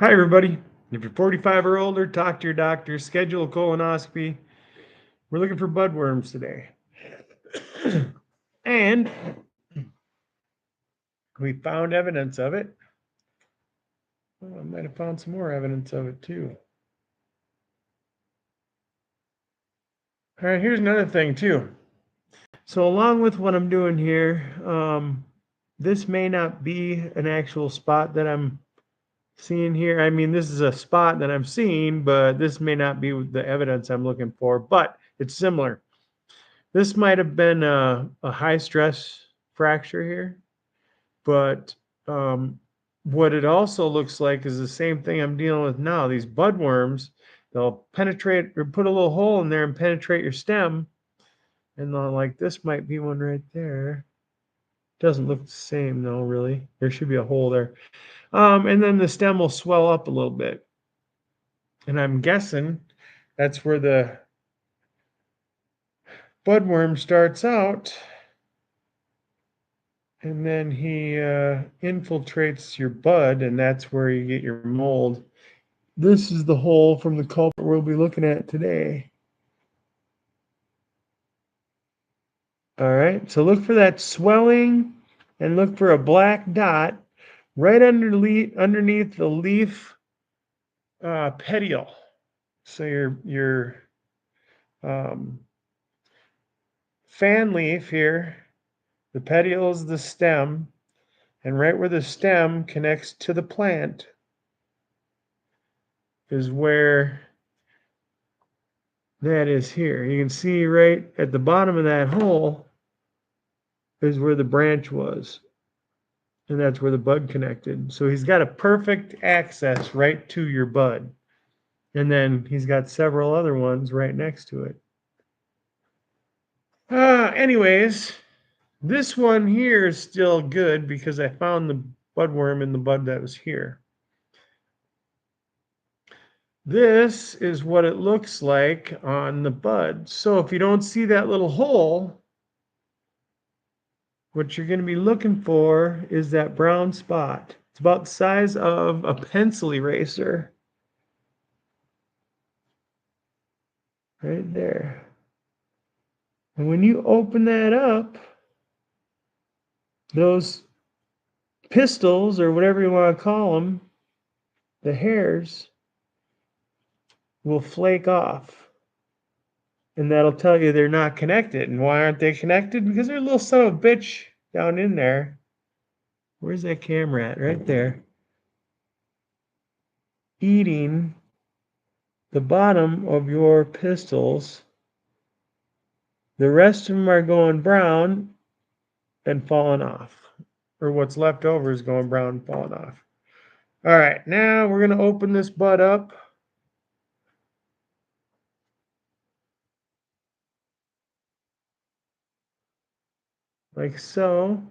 Hi, everybody. If you're 45 or older, talk to your doctor, schedule a colonoscopy. We're looking for budworms today. And we found evidence of it. Well, I might have found some more evidence of it too. All right, here's another thing too. So along with what I'm doing here, this may not be an actual spot that I'm seeing here. I mean, this is a spot that I'm seeing, but this may not be the evidence I'm looking for, but it's similar. This might have been a high stress fracture here, but what it also looks like is the same thing I'm dealing with now. These budworms, they'll penetrate or put a little hole in there and penetrate your stem. And like this might be one right there. Doesn't look the same though, really. There should be a hole there. And then the stem will swell up a little bit. And I'm guessing that's where the budworm starts out. And then he infiltrates your bud, and that's where you get your mold. This is the hole from the culprit we'll be looking at today. All right, so look for that swelling and look for a black dot right underneath the leaf petiole. So your um, fan leaf here, the petiole is the stem, and right where the stem connects to the plant is where that is here. You can see right at the bottom of that hole is where the branch was. And that's where the bud connected. So he's got a perfect access right to your bud. And then he's got several other ones right next to it. Anyways, this one here is still good because I found the budworm in the bud that was here. This is what it looks like on the bud. So if you don't see that little hole, what you're going to be looking for is that brown spot. It's about the size of a pencil eraser. Right there. And when you open that up, those pistils, or whatever you want to call them, the hairs, will flake off. And that'll tell you they're not connected. And why aren't they connected? Because there's a little son of a bitch down in there. Where's that camera at? Right there. Eating the bottom of your pistils. The rest of them are going brown and falling off. Or what's left over is going brown and falling off. All right, now we're going to open this bud up. Like so.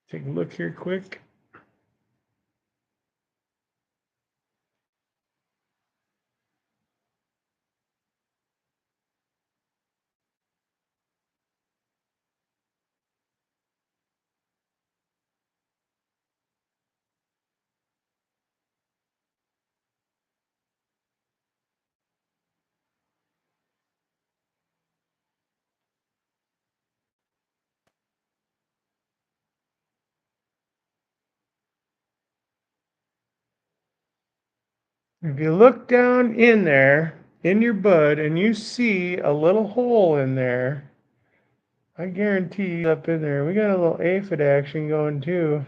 Take a look here quick. If you look down in there, in your bud, and you see a little hole in there, I guarantee up in there, we got a little aphid action going too.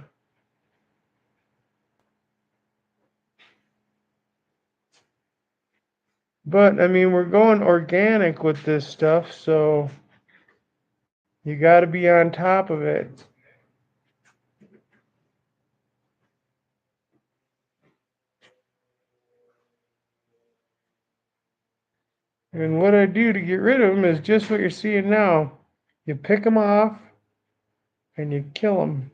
But, I mean, we're going organic with this stuff, so you got to be on top of it. And what I do to get rid of them is just what you're seeing now. You pick them off and you kill them.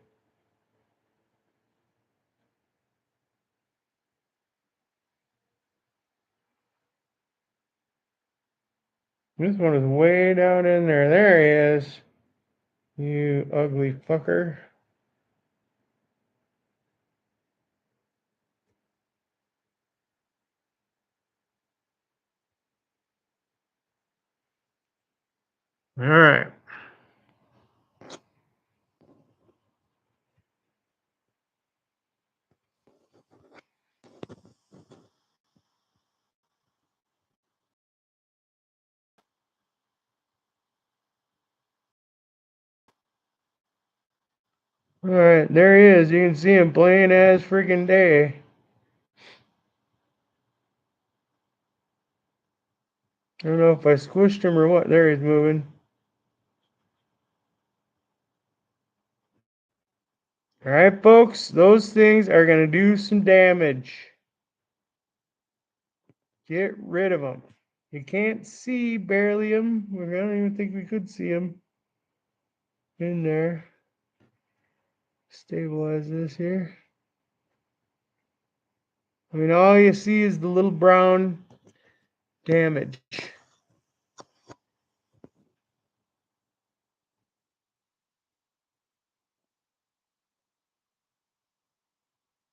This one is way down in there. There he is. You ugly fucker. All right. All right, there he is. You can see him plain as freaking day. I don't know if I squished him or what. There he's moving. All right, folks, those things are going to do some damage. Get rid of them. You can't see barely them. I don't even think we could see them in there. Stabilize this here. I mean, all you see is the little brown damage.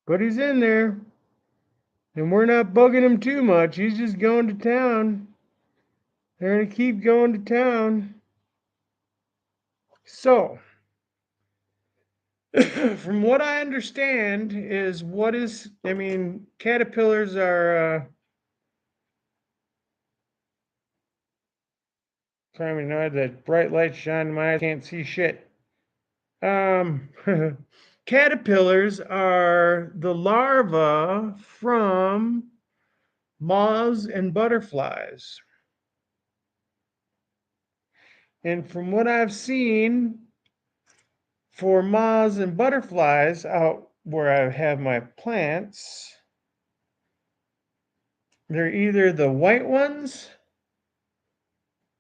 But he's in there. And we're not bugging him too much. He's just going to town. They're going to keep going to town. So, from what I understand is caterpillars are, sorry, I know that bright light shine in my eyes, can't see shit. Caterpillars are the larvae from moths and butterflies. And from what I've seen, for moths and butterflies out where I have my plants, they're either the white ones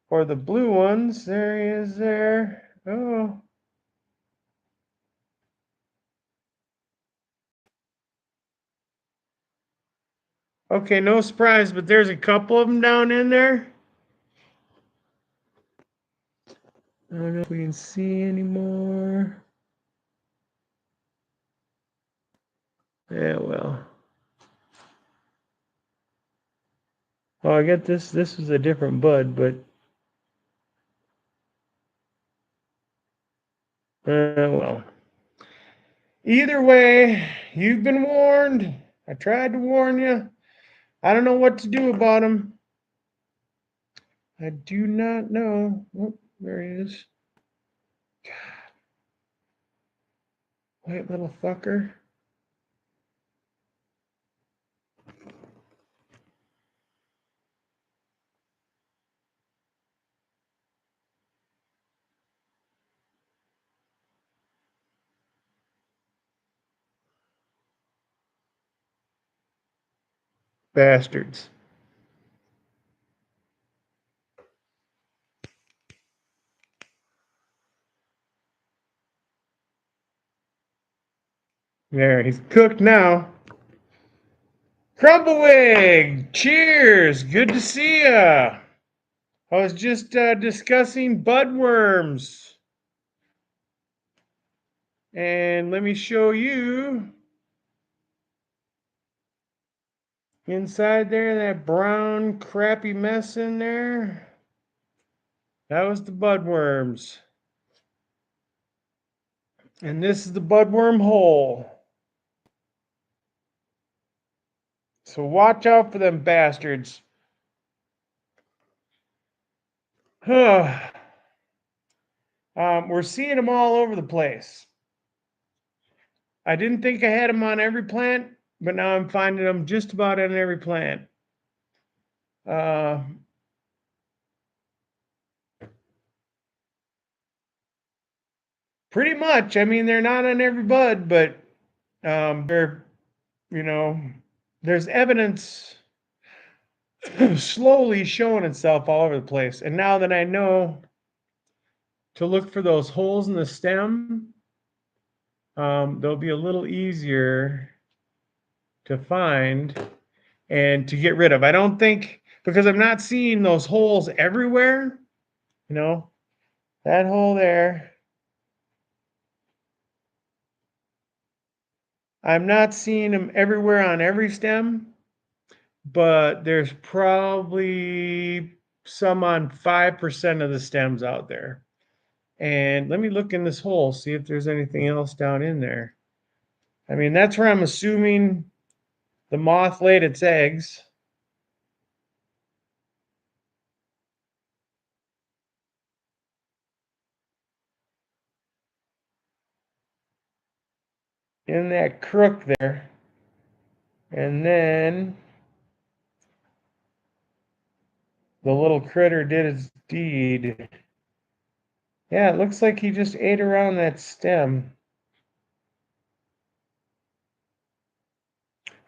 or the blue ones. There he is there. Oh. Okay, no surprise, but there's a couple of them down in there. I don't know if we can see anymore. Yeah, well. Oh, I get this. This is a different bud, but well. Either way, you've been warned. I tried to warn you. I don't know what to do about them. I do not know. Oh, there he is. God. White little fucker. Bastards. There, he's cooked now. Crumbawig! Cheers! Good to see ya! I was just discussing budworms. And let me show you inside there, that brown crappy mess in there. That was the budworms. And this is the budworm hole. So watch out for them bastards. We're seeing them all over the place. I didn't think I had them on every plant, but now I'm finding them just about on every plant. Pretty much. I mean, they're not on every bud, but they're, there's evidence slowly showing itself all over the place. And now that I know to look for those holes in the stem, they'll be a little easier to find and to get rid of. I don't think because I'm not seeing those holes everywhere. You know, that hole there. I'm not seeing them everywhere on every stem, but there's probably some on 5% of the stems out there. And let me look in this hole, see if there's anything else down in there. I mean, that's where I'm assuming the moth laid its eggs. In that crook there. And then the little critter did its deed. Yeah, it looks like he just ate around that stem.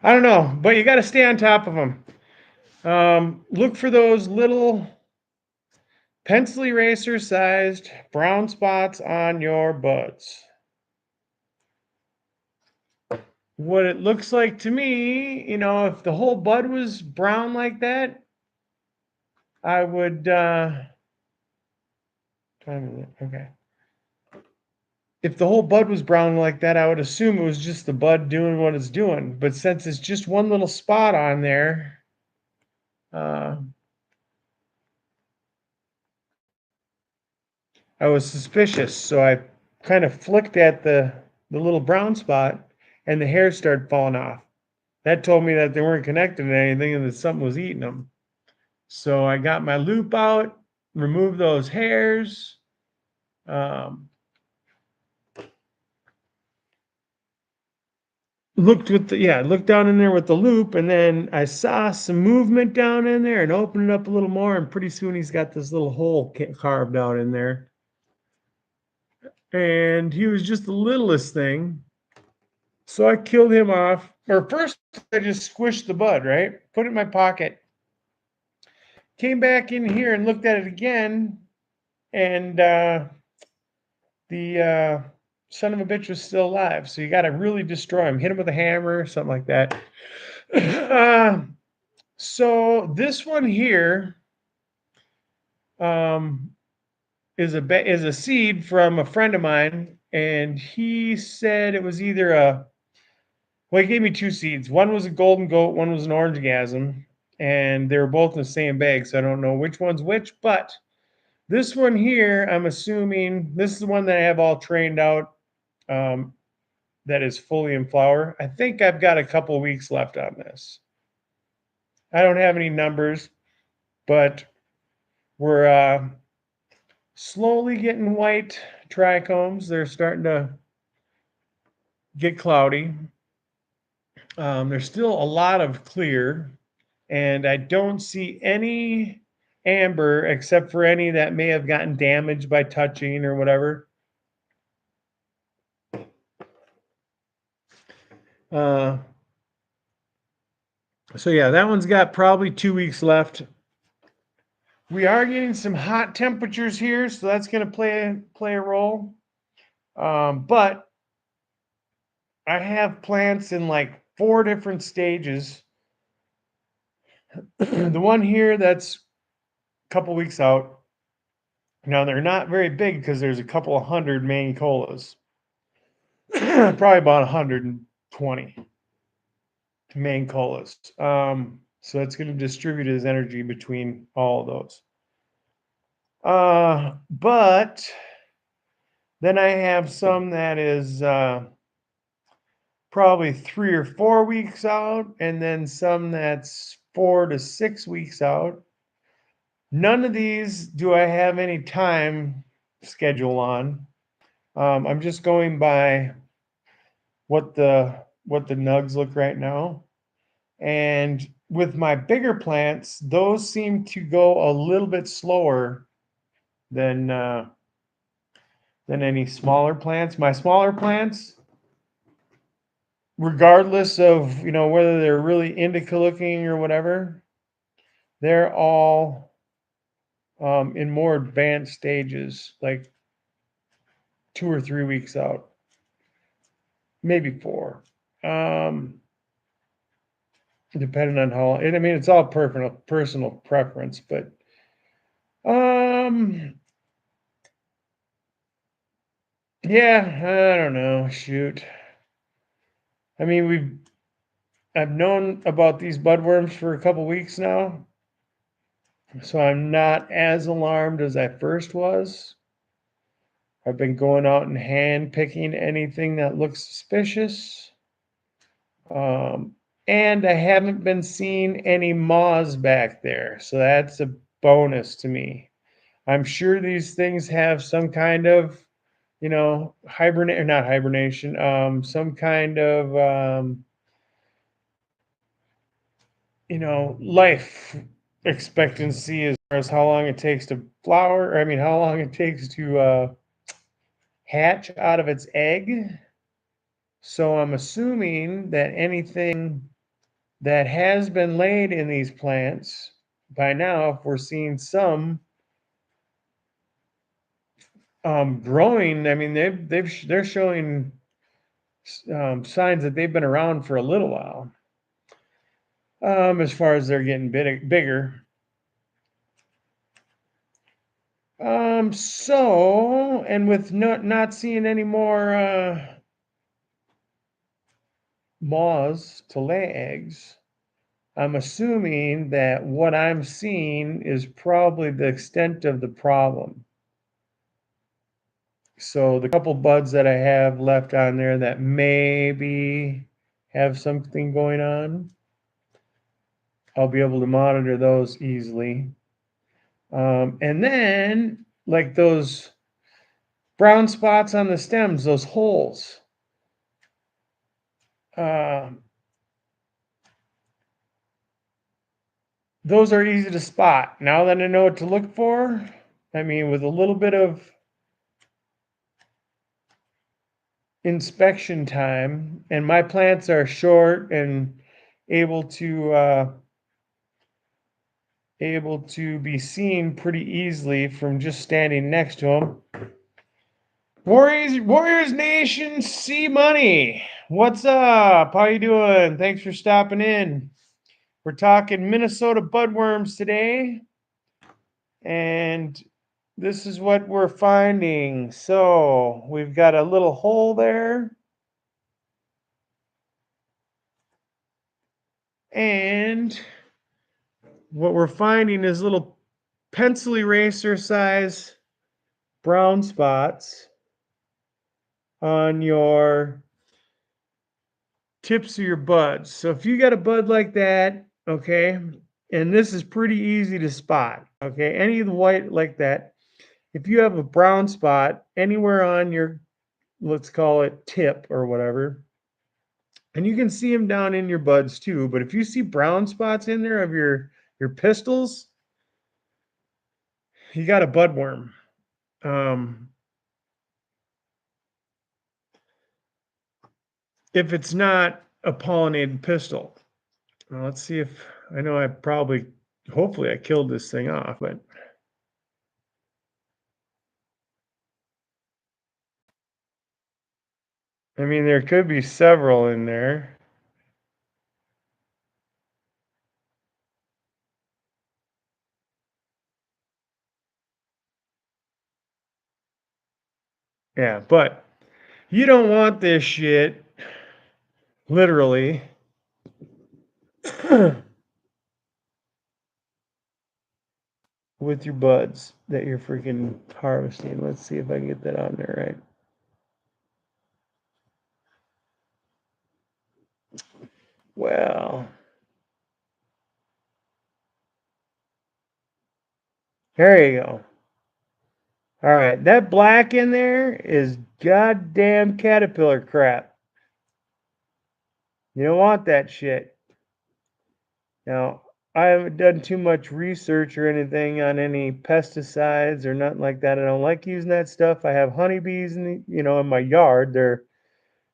I don't know, but you got to stay on top of them. Look for those little pencil eraser sized brown spots on your buds. What it looks like to me, you know, if the whole bud was brown like that, I would, okay. If the whole bud was brown like that, I would assume it was just the bud doing what it's doing. But since it's just one little spot on there, I was suspicious. So I kind of flicked at the little brown spot and the hairs started falling off. That told me that they weren't connected to anything and that something was eating them. So I got my loop out, removed those hairs. Looked down in there with the loop, and then I saw some movement down in there and opened it up a little more, and pretty soon he's got this little hole carved out in there. And he was just the littlest thing. So I killed him off. Or first I just squished the bud, right? Put it in my pocket. Came back in here and looked at it again, and the son of a bitch was still alive. So you got to really destroy him. Hit him with a hammer, something like that. So this one here is a seed from a friend of mine, and he said it was either he gave me two seeds. One was a golden goat, one was an orangegasm, and they were both in the same bag, so I don't know which one's which, but this one here, I'm assuming this is the one that I have all trained out, that is fully in flower. I think I've got a couple weeks left on this. I don't have any numbers, but we're slowly getting white trichomes. They're starting to get cloudy. There's still a lot of clear, and I don't see any amber except for any that may have gotten damaged by touching or whatever. So yeah, that one's got probably 2 weeks left. We are getting some hot temperatures here, so that's going to play a role. But I have plants in like 4 different stages. The one here that's a couple weeks out. Now they're not very big because there's a couple of hundred Mancolas. Probably about 120 Mancolas. So it's going to distribute his energy between all of those. But then I have some that is probably 3 or 4 weeks out, and then some that's 4 to 6 weeks out. None of these do I have any time schedule on. I'm just going by what the nugs look right now. And with my bigger plants, those seem to go a little bit slower than any smaller plants. My smaller plants, regardless of whether they're really indica looking or whatever, they're all in more advanced stages, like 2 or 3 weeks out, maybe 4. depending on how, and I mean, it's all personal preference, but yeah, I don't know. Shoot. I mean, I've known about these budworms for a couple weeks now, so I'm not as alarmed as I first was. I've been going out and hand picking anything that looks suspicious. And I haven't been seeing any moths back there, so that's a bonus to me. I'm sure these things have some kind of, hibernate or not hibernation, some kind of, life expectancy as far as how long it takes to flower. I mean, how long it takes to hatch out of its egg. So I'm assuming that anything that has been laid in these plants by now, if we're seeing some growing, I mean they're showing signs that they've been around for a little while. As far as they're getting bigger. So, and with not seeing any more moths to lay eggs, I'm assuming that what I'm seeing is probably the extent of the problem. So the couple buds that I have left on there that maybe have something going on, I'll be able to monitor those easily. And then, like those brown spots on the stems, those holes, those are easy to spot. Now that I know what to look for, I mean, with a little bit of inspection time, and my plants are short and able to be seen pretty easily from just standing next to them. Warriors Nation, C Money, what's up? How you doing? Thanks for stopping in. We're talking Minnesota budworms today, and this is what we're finding. So we've got a little hole there, and what we're finding is little pencil eraser size brown spots on your tips of your buds. So if you got a bud like that, okay, and this is pretty easy to spot, okay, any of the white like that, if you have a brown spot anywhere on your, let's call it tip or whatever, and you can see them down in your buds too, but if you see brown spots in there of your pistils, you got a budworm. If it's not a pollinated pistil. Well, let's see if I know hopefully I killed this thing off, but I mean, there could be several in there. Yeah, but you don't want this shit, literally. With your buds that you're freaking harvesting. Let's see if I can get that on there right. Well, there you go. All right, that black in there is goddamn caterpillar crap. You don't want that shit. Now, I haven't done too much research or anything on any pesticides or nothing like that. I don't like using that stuff. I have honeybees in my yard. They're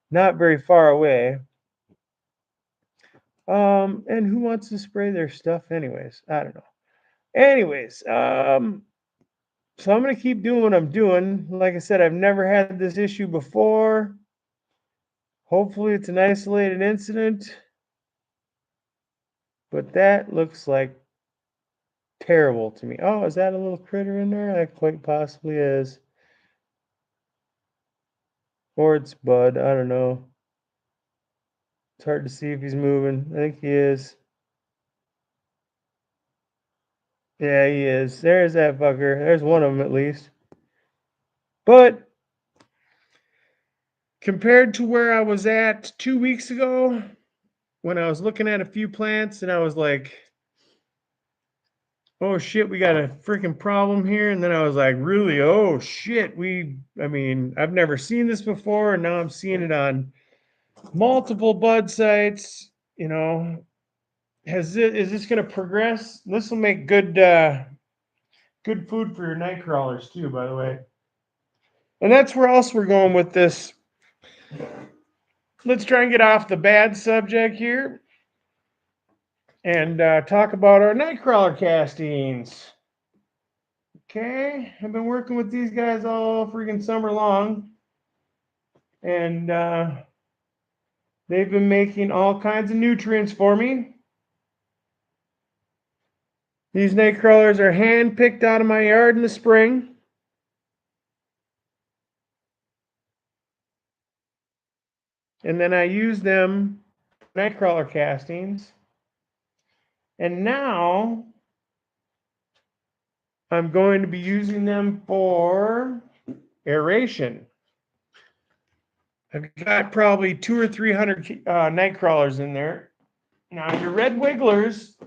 not very far away. And who wants to spray their stuff anyways? I don't know. Anyways, so I'm gonna keep doing what I'm doing. Like I said, I've never had this issue before. Hopefully it's an isolated incident. But that looks like terrible to me. Oh, is that a little critter in there? That quite possibly is. Or it's Bud. I don't know. It's hard to see if he's moving. I think he is. Yeah, he is. There's that fucker. There's one of them at least. But compared to where I was at 2 weeks ago, when I was looking at a few plants and I was like, oh shit, we got a freaking problem here. And then I was like, really? Oh shit. I've never seen this before. And now I'm seeing it on multiple bud sites. You know, is this going to progress? This will make good food for your night crawlers too, by the way. And that's where else we're going with this. Let's try and get off the bad subject here and talk about our nightcrawler castings. Okay, I've been working with these guys all freaking summer long, and they've been making all kinds of nutrients for me. These nightcrawlers are hand picked out of my yard in the spring. And then I use them nightcrawler castings. And now I'm going to be using them for aeration. I've got probably 200 or 300 night crawlers in there. Now your red wigglers,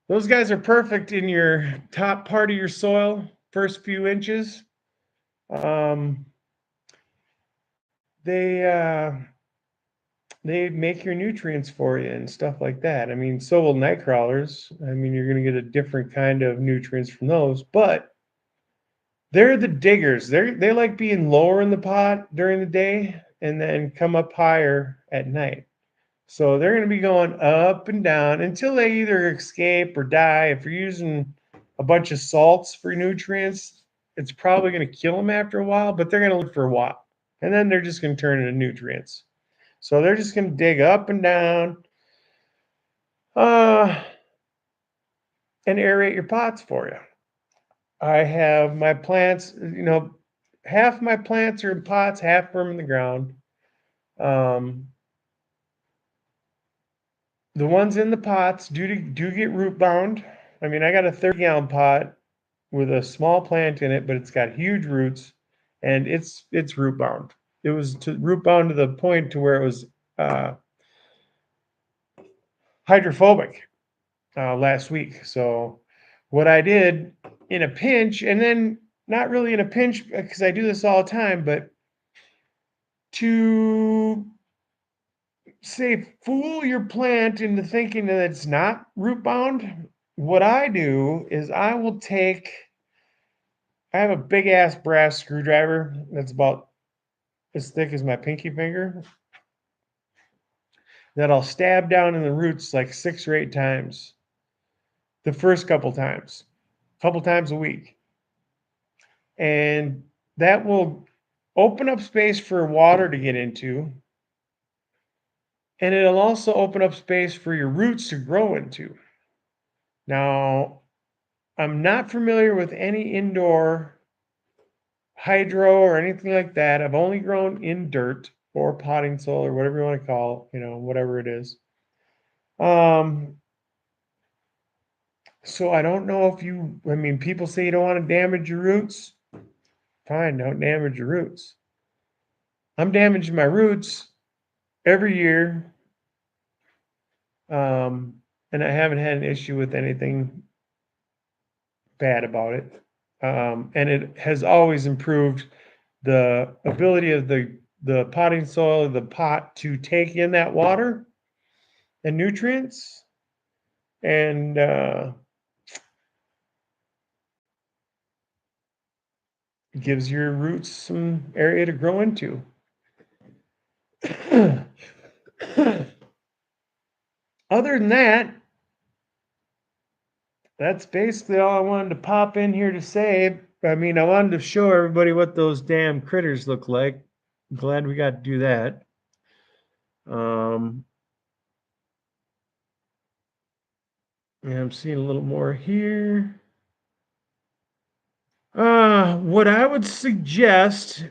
those guys are perfect in your top part of your soil, first few inches. They make your nutrients for you and stuff like that. I mean, so will night crawlers. I mean, you're going to get a different kind of nutrients from those, but they're the diggers. They like being lower in the pot during the day and then come up higher at night. So they're going to be going up and down until they either escape or die. If you're using a bunch of salts for nutrients, it's probably going to kill them after a while, but they're going to live for a while. And then they're just going to turn into nutrients. So they're just going to dig up and down and aerate your pots for you. I have my plants, half my plants are in pots, half are in the ground. The ones in the pots do get root bound. I mean, I got a 30-gallon pot with a small plant in it, but it's got huge roots, and it's root bound. It was root bound to the point to where it was hydrophobic last week. So what I did in a pinch, and then not really in a pinch because I do this all the time, but to say fool your plant into thinking that it's not root bound, what I do is I have a big ass brass screwdriver that's about as thick as my pinky finger that I'll stab down in the roots like 6 or 8 times the first couple times a week. And that will open up space for water to get into. And it'll also open up space for your roots to grow into. Now, I'm not familiar with any indoor hydro or anything like that. I've only grown in dirt or potting soil or whatever you want to call it, whatever it is. So I don't know if people say you don't want to damage your roots. Fine, don't damage your roots. I'm damaging my roots every year. And I haven't had an issue with anything bad about it. And it has always improved the ability of the potting soil of the pot to take in that water and nutrients and gives your roots some area to grow into. Other than that, that's basically all I wanted to pop in here to say. I mean, I wanted to show everybody what those damn critters look like. I'm glad we got to do that. And I'm seeing a little more here. What I would suggest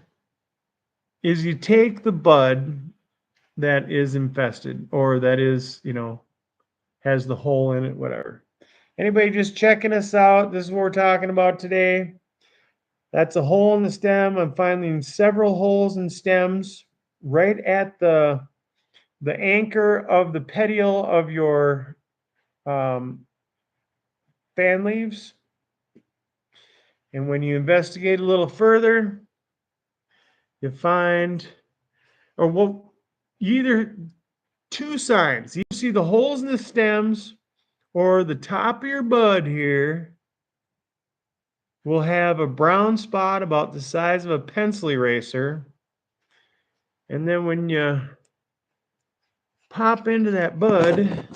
is you take the bud that is infested or that is, has the hole in it, whatever. Anybody just checking us out? This is what we're talking about today. That's a hole in the stem. I'm finding several holes in stems right at the anchor of the petiole of your fan leaves. And when you investigate a little further, you find, or well, either two signs. You see the holes in the stems, or the top of your bud here will have a brown spot about the size of a pencil eraser. And then when you pop into that bud,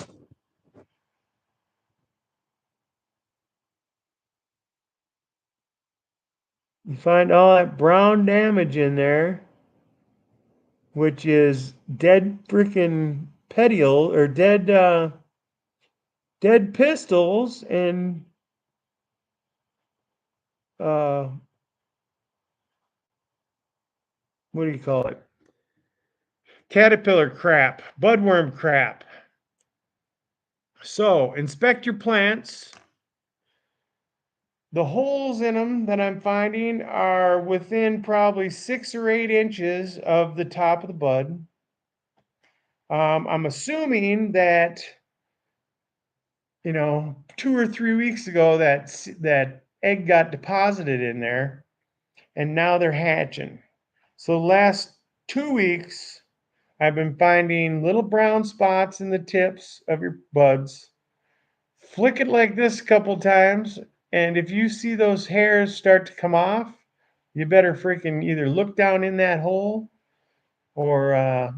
you find all that brown damage in there, which is dead freaking petiole or dead pistils and what do you call it? Caterpillar crap, budworm crap. So inspect your plants. The holes in them that I'm finding are within probably 6 or 8 inches of the top of the bud. I'm assuming that, 2 or 3 weeks ago that egg got deposited in there, and now they're hatching. So the last 2 weeks, I've been finding little brown spots in the tips of your buds. Flick it like this a couple times, and if you see those hairs start to come off, you better freaking either look down in that hole or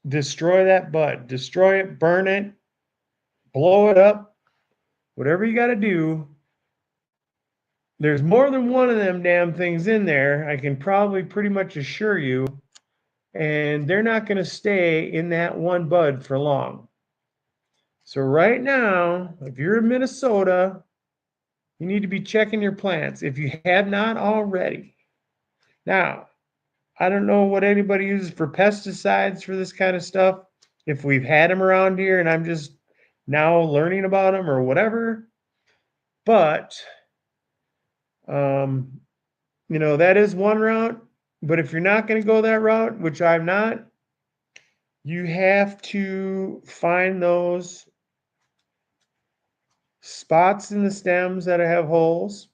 destroy that bud. Destroy it, burn it, blow it up, whatever you got to do. There's more than one of them damn things in there, I can probably pretty much assure you, and they're not going to stay in that one bud for long. So right now, if you're in Minnesota, you need to be checking your plants if you have not already. Now, I don't know what anybody uses for pesticides for this kind of stuff. If we've had them around here and I'm just now learning about them or whatever. But, that is one route. But if you're not going to go that route, which I'm not, you have to find those spots in the stems that have holes.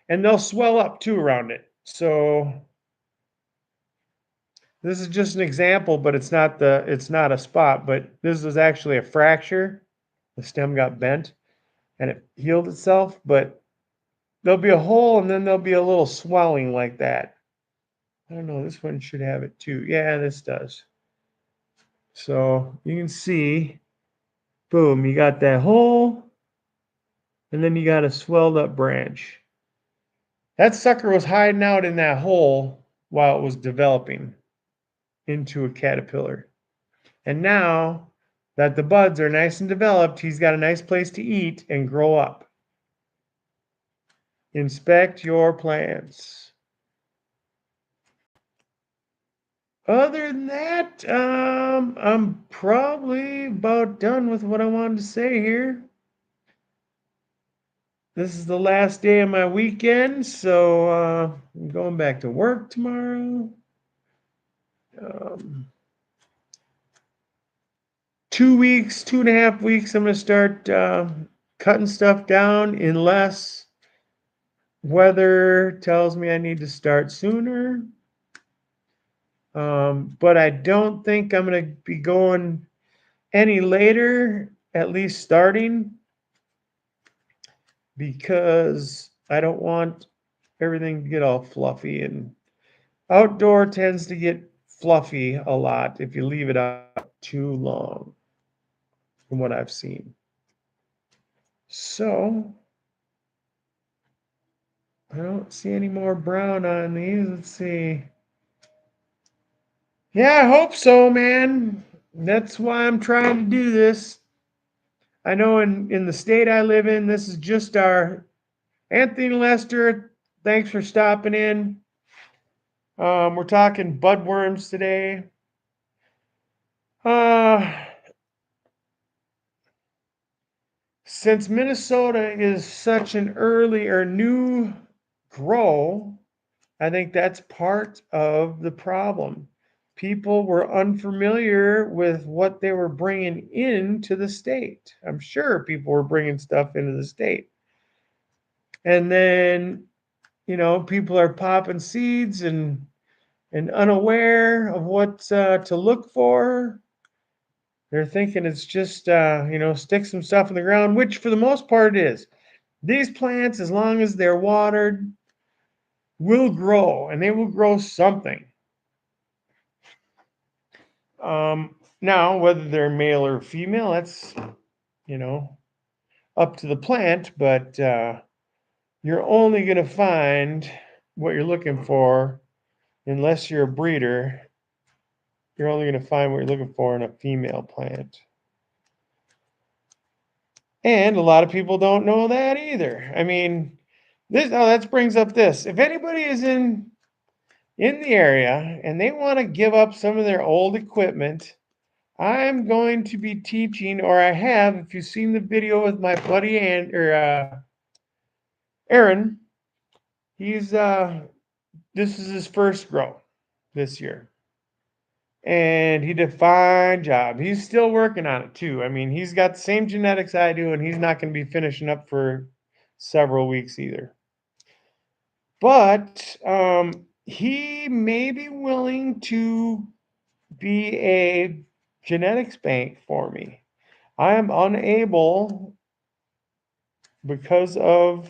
And they'll swell up too around it. So this is just an example, but it's not a spot, but this is actually a fracture. The stem got bent and it healed itself, but there'll be a hole and then there'll be a little swelling like that. I don't know, this one should have it too. Yeah, this does. So you can see, boom, you got that hole and then you got a swelled up branch. That sucker was hiding out in that hole while it was developing into a caterpillar. And now that the buds are nice and developed, he's got a nice place to eat and grow up. Inspect your plants. Other than that, I'm probably about done with what I wanted to say here. This is the last day of my weekend, so I'm going back to work tomorrow. 2 weeks, 2.5 weeks, I'm going to start cutting stuff down unless weather tells me I need to start sooner. But I don't think I'm going to be going any later, at least starting, because I don't want everything to get all fluffy. And outdoor tends to get fluffy a lot if you leave it out too long, from what I've seen. So I don't see any more brown on these. Let's see. Yeah, I hope so, man. That's why I'm trying to do this. I know in the state I live in, this is just our Anthony Lester. Thanks for stopping in. We're talking budworms today. Since Minnesota is such an early or new grow, I think that's part of the problem. People were unfamiliar with what they were bringing into the state. I'm sure people were bringing stuff into the state. And then, people are popping seeds and unaware of what to look for. They're thinking it's just, stick some stuff in the ground, which for the most part it is. These plants, as long as they're watered, will grow, and they will grow something. Now, whether they're male or female, that's, up to the plant, but you're only going to find what you're looking for, unless you're a breeder. You're only going to find what you're looking for in a female plant. And a lot of people don't know that either. I mean, that brings up this. If anybody is in the area and they want to give up some of their old equipment, I'm going to be teaching, or I have, if you've seen the video with my buddy Aaron, he's this is his first grow this year. And he did a fine job. He's still working on it too. I mean, he's got the same genetics I do, and he's not going to be finishing up for several weeks either. But he may be willing to be a genetics bank for me. I am unable, because of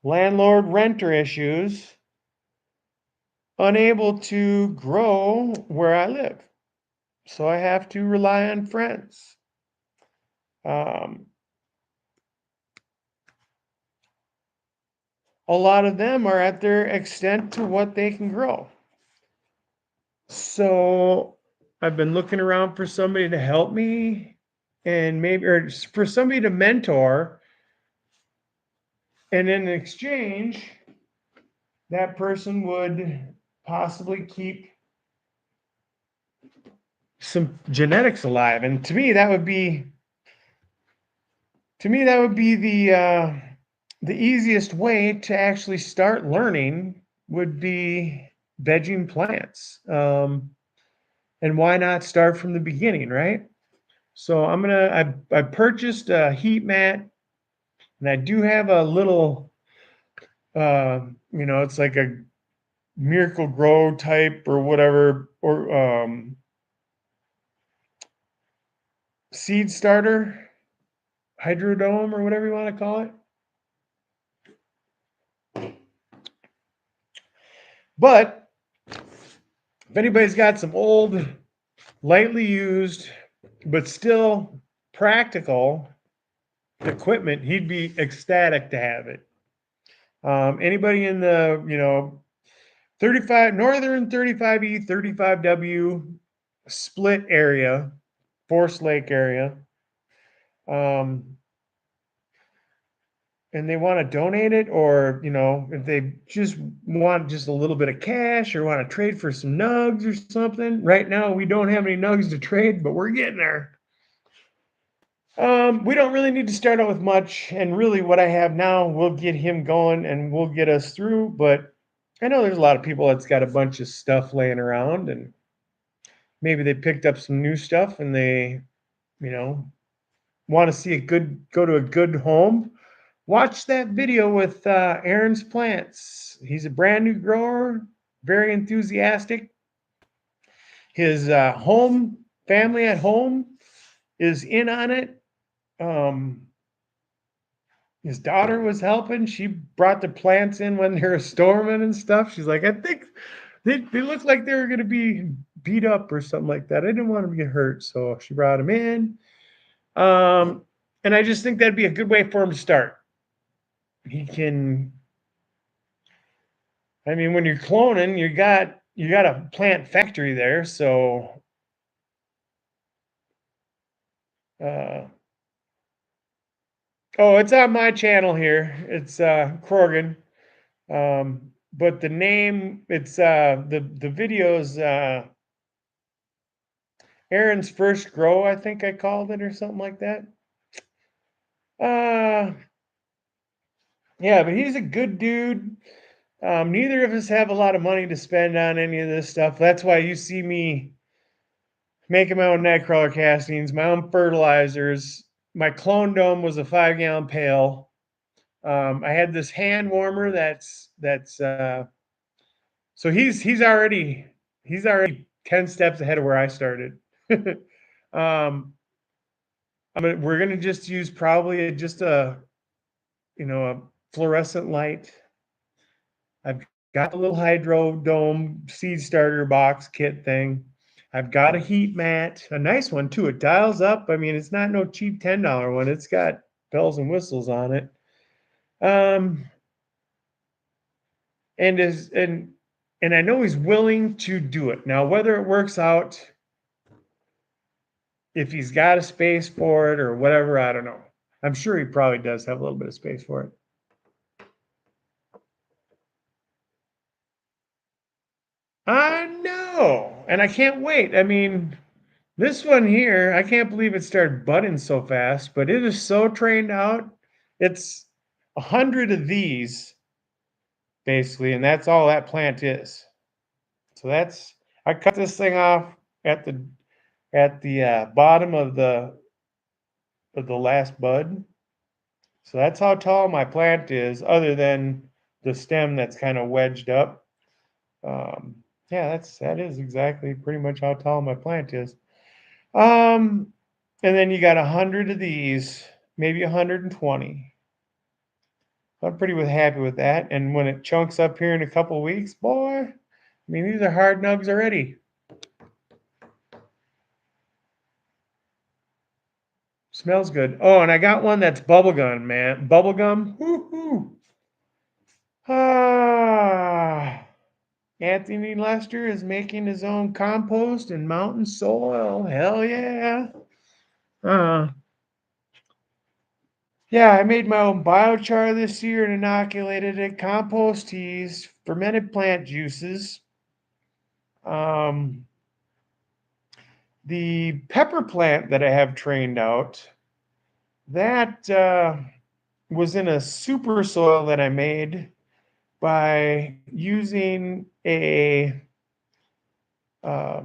landlord renter issues, unable to grow where I live. So I have to rely on friends. A lot of them are at their extent to what they can grow. So I've been looking around for somebody to help me, and maybe, or for somebody to mentor. And in exchange, that person would possibly keep some genetics alive. And to me, that would be the easiest way to actually start learning would be vegging plants. And why not start from the beginning, right? So I purchased a heat mat, and I do have a little, it's like a Miracle-Gro type or whatever, or seed starter, hydrodome, or whatever you want to call it. But if anybody's got some old, lightly used, but still practical equipment, he'd be ecstatic to have it. Anybody in the, 35 northern 35E, 35W split area, Forest Lake area, and they want to donate it, or if they just want just a little bit of cash or want to trade for some nugs or something. Right now we don't have any nugs to trade, but we're getting there. We don't really need to start out with much, and really what I have now will get him going and will get us through. But I know there's a lot of people that's got a bunch of stuff laying around, and maybe they picked up some new stuff and they want to see go to a good home. Watch that video with Aaron's Plants. He's a brand new grower, very enthusiastic. His family at home is in on it. His daughter was helping. She brought the plants in when they were storming and stuff. She's like, I think they looked like they were going to be beat up or something like that. I didn't want them to get hurt, so she brought them in. And I just think that'd be a good way for him to start. He can, I mean, when you're cloning, you got a plant factory there, so Oh, it's on my channel here. It's Krogan. But the name, it's the video's Aaron's First Grow, I think I called it or something like that. Uh yeah, but he's a good dude. Neither of us have a lot of money to spend on any of this stuff. That's why you see me making my own nightcrawler castings, my own fertilizers. My clone dome was a 5-gallon pail. I had this hand warmer that's so he's already 10 steps ahead of where I started. um, we're gonna just use probably just a fluorescent light. I've got a little hydro dome seed starter box kit thing. I've got a heat mat, a nice one too. It dials up. I mean, it's not no cheap $10 one. It's got bells and whistles on it. Um, and is and I know he's willing to do it. Now, whether it works out, if he's got a space for it or whatever, I don't know. I'm sure he probably does have a little bit of space for it. I know, and I can't wait. I mean, this one here, I can't believe it started budding so fast, but it is so trained out. It's 100 of these basically, and that's all that plant is. So I cut this thing off at the bottom of the last bud. So that's how tall my plant is, other than the stem that's kind of wedged up. Yeah, that is exactly pretty much how tall my plant is. Um, and then you got 100 of these, maybe 120. I'm pretty happy with that. And when it chunks up here in a couple weeks, boy, I mean, these are hard nugs already. Smells good. Oh, and I got one that's bubblegum, man. Bubblegum. Woo-hoo. Ah. Anthony Lester is making his own compost and mountain soil. Hell yeah. Uh, yeah, I made my own biochar this year and inoculated it. Compost teas, fermented plant juices. Um, the pepper plant that I have trained out, that was in a super soil that I made by using a uh,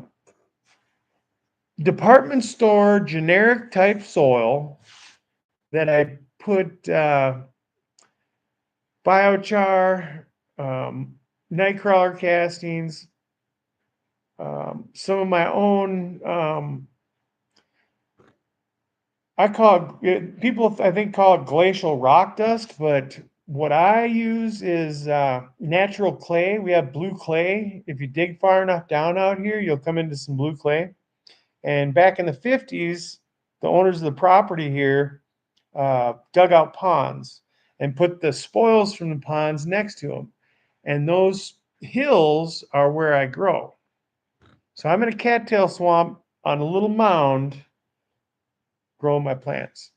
department store generic type soil that I put biochar, nightcrawler castings, some of my own. I call it, people I think call it glacial rock dust, but what I use is natural clay. We have blue clay. If you dig far enough down out here, you'll come into some blue clay. And back in the 50s, the owners of the property here dug out ponds and put the spoils from the ponds next to them. And those hills are where I grow. So I'm in a cattail swamp on a little mound growing my plants.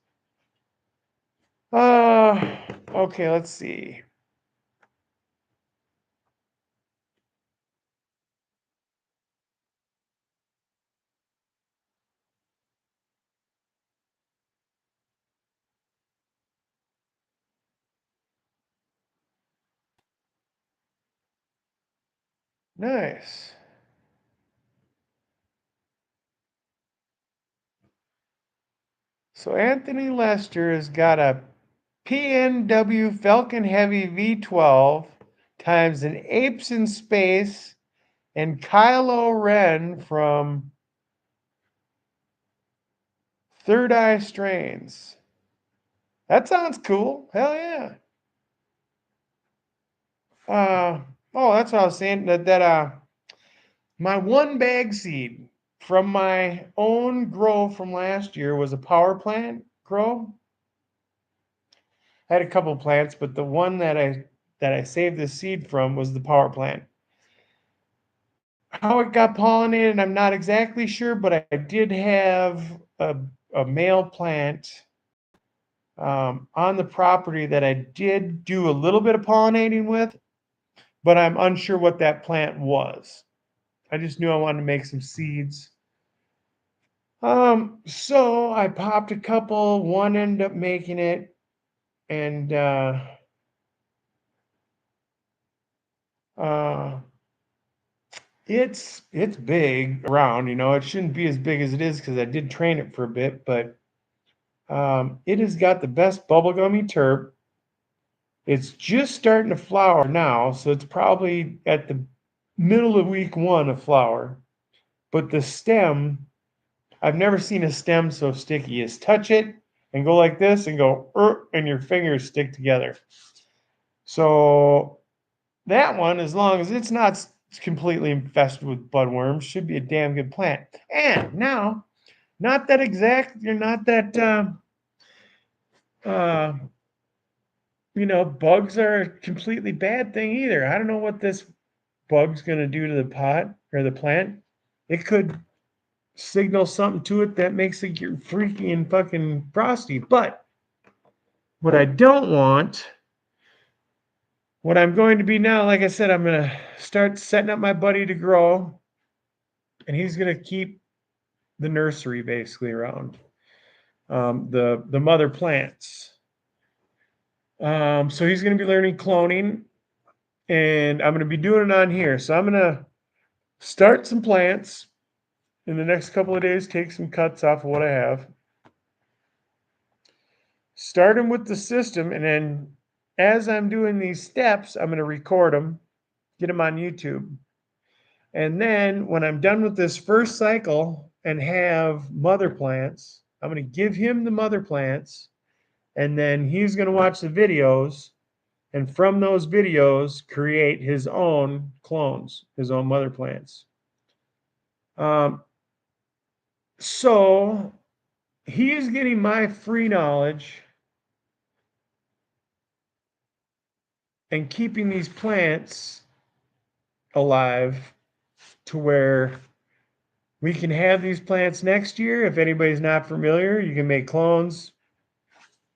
Okay, let's see. Nice. So Anthony Lester has got a PNW Falcon Heavy V12 times an Apes in Space and Kylo Ren from Third Eye Strains. That sounds cool. Hell yeah. Uh, oh, that's what I was saying. That my one bag seed from my own grow from last year was a power plant grow. I had a couple plants, but the one that I saved the seed from was the power plant. How it got pollinated, I'm not exactly sure, but I did have a male plant on the property that I did do a little bit of pollinating with, but I'm unsure what that plant was. I just knew I wanted to make some seeds. So I popped a couple, one ended up making it, and it's big around, it shouldn't be as big as it is because I did train it for a bit, but it has got the best bubblegummy terp. It's just starting to flower now, so it's probably at the middle of week 1 of flower. But the stem, I've never seen a stem so sticky. Is touch it and go like this and go, and your fingers stick together. So that one, as long as it's not completely infested with budworms, should be a damn good plant. And now, not that exact, you're not that, bugs are a completely bad thing either. I don't know what this bug's going to do to the pot or the plant. It could signal something to it that makes it get freaky and fucking frosty. But what I don't want, what I'm going to be now, like I said, I'm going to start setting up my buddy to grow, and he's going to keep the nursery basically around the mother plants. So he's going to be learning cloning, and I'm going to be doing it on here. So I'm going to start some plants in the next couple of days, take some cuts off of what I have. Start them with the system, and then as I'm doing these steps, I'm going to record them, get them on YouTube. And then when I'm done with this first cycle and have mother plants, I'm going to give him the mother plants, and then he's going to watch the videos, and from those videos, create his own clones, his own mother plants. So he is getting my free knowledge and keeping these plants alive to where we can have these plants next year. If anybody's not familiar, you can make clones,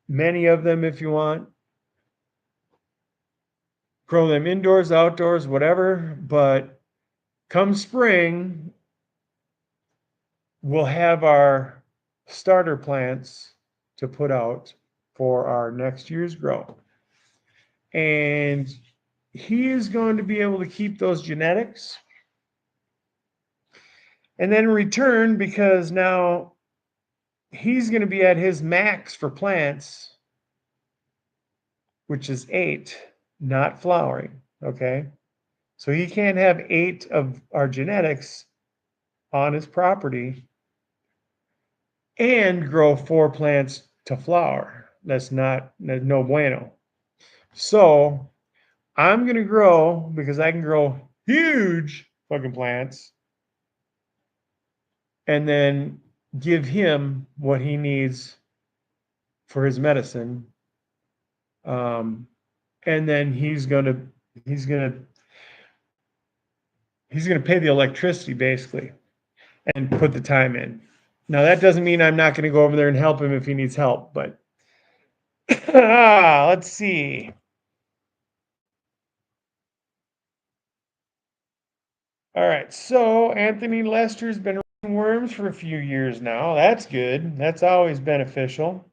many of them if you want. Grow them indoors, outdoors, whatever. But come spring, we'll have our starter plants to put out for our next year's grow. And he is going to be able to keep those genetics. And then return, because now he's going to be at his max for plants, which is 8, not flowering. Okay. So he can't have 8 of our genetics on his property and grow 4 plants to flower. That's no bueno. So I'm going to grow, because I can grow huge fucking plants, and then give him what he needs for his medicine. And then he's gonna pay the electricity basically and put the time in. Now that doesn't mean I'm not going to go over there and help him if he needs help, but let's see. All right, so Anthony Lester's been running worms for a few years now. That's good. That's always beneficial.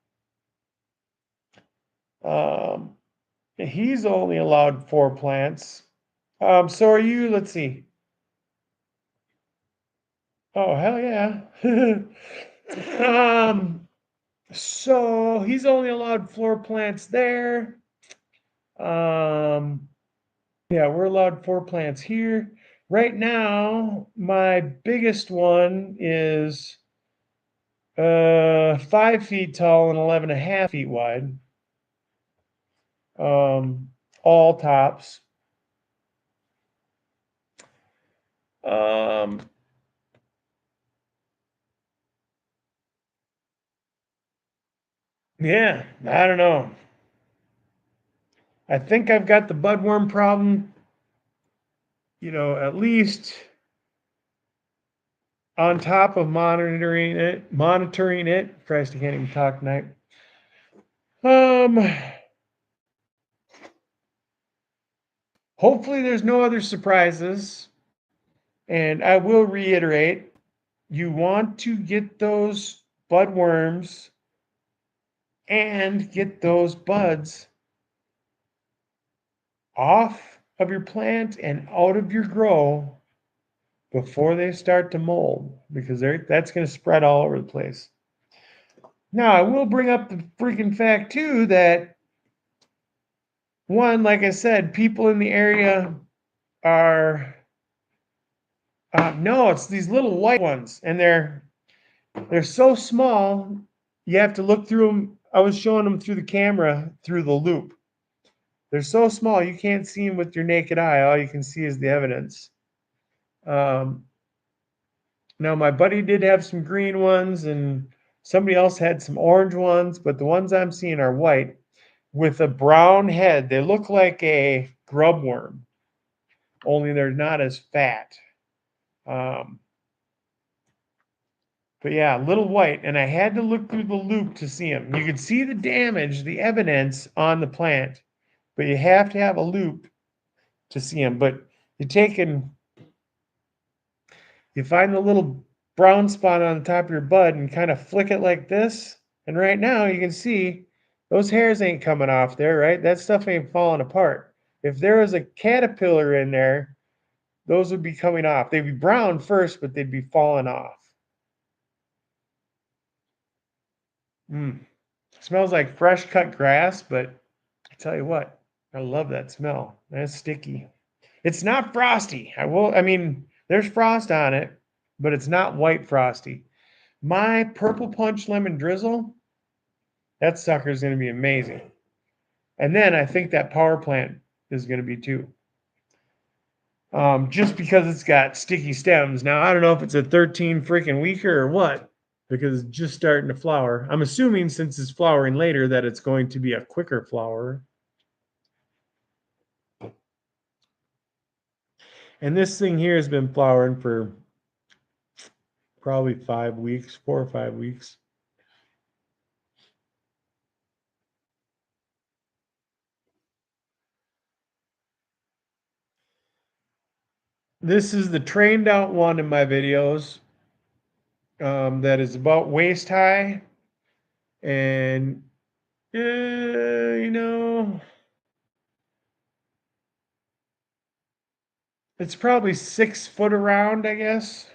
He's only allowed 4 plants. So are you? Let's see. Oh, hell yeah. So he's only allowed 4 plants there. Yeah, we're allowed 4 plants here. Right now, my biggest one is 5 feet tall and 11.5 feet wide. All tops. Yeah, I don't know. I think I've got the budworm problem, at least on top of monitoring it. Christ, I can't even talk tonight. Hopefully there's no other surprises. And I will reiterate, you want to get those bud worms and get those buds off of your plant and out of your grow before they start to mold, because that's going to spread all over the place. Now, I will bring up the freaking fact too that one, like I said, people in the area are no, it's these little white ones, and they're so small you have to look through them. I was showing them through the camera through the loop. They're so small you can't see them with your naked eye. All you can see is the evidence. Um, Now, my buddy did have some green ones, and somebody else had some orange ones, but the ones I'm seeing are white with a brown head. They look like a grub worm, only they're not as fat. Um, but yeah, little white, and I had to look through the loop to see them. You could see the damage, the evidence on the plant, but you have to have a loop to see them. But you take and you find the little brown spot on the top of your bud and kind of flick it like this. And right now you can see those hairs ain't coming off there, right? That stuff ain't falling apart. If there was a caterpillar in there, those would be coming off. They'd be brown first, but they'd be falling off. Smells like fresh cut grass, but I tell you what, I love that smell. That's sticky. It's not frosty. I mean, there's frost on it, but it's not white frosty. My Purple Punch Lemon Drizzle, that sucker is going to be amazing. And then I think that Power Plant is going to be too. Just because it's got sticky stems. Now, I don't know if it's a 13 freaking weeker or what, because it's just starting to flower. I'm assuming since it's flowering later that it's going to be a quicker flower. And this thing here has been flowering for probably 5 weeks, 4 or 5 weeks. This is the trained out one in my videos, that is about waist high. And, you know, it's probably 6 foot around, I guess.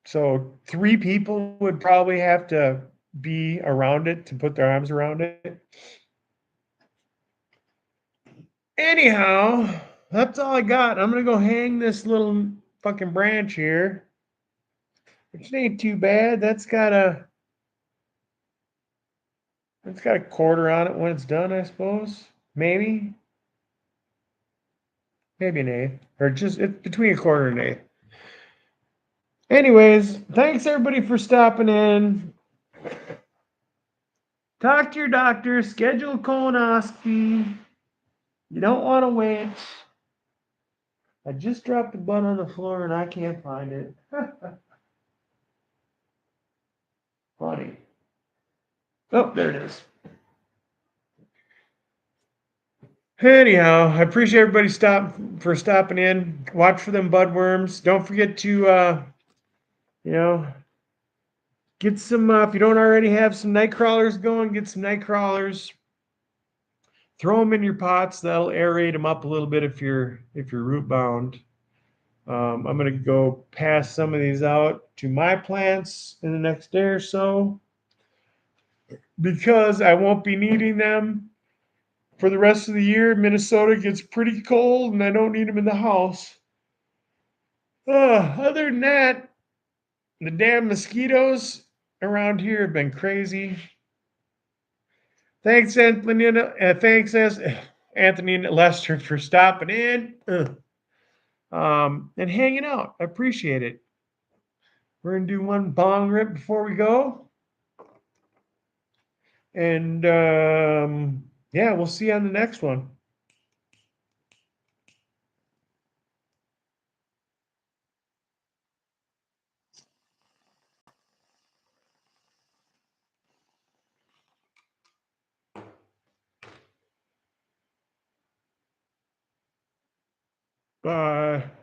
So 3 people would probably have to be around it to put their arms around it. Anyhow, that's all I got. I'm gonna go hang this little fucking branch here, which ain't too bad. That's got a quarter on it when it's done, I suppose. Maybe an eighth, or just it's between a quarter and an eighth. Anyways, thanks everybody for stopping in. Talk to your doctor, schedule a colonoscopy. You don't want to wait. I just dropped the bun on the floor and I can't find it. Funny. Oh, there it is. Anyhow, I appreciate everybody stopping in. Watch for them bud worms. Don't forget to you know, get some if you don't already have some night crawlers going, get some night crawlers. Throw them in your pots. That'll aerate them up a little bit if you're root bound. I'm gonna go pass some of these out to my plants in the next day or so because I won't be needing them for the rest of the year. Minnesota gets pretty cold and I don't need them in the house. Other than that, the damn mosquitoes around here have been crazy. Thanks, Anthony. Thanks, Anthony and Lester, for stopping in and hanging out. I appreciate it. We're gonna do one bong rip before we go, and yeah, we'll see you on the next one. Bye.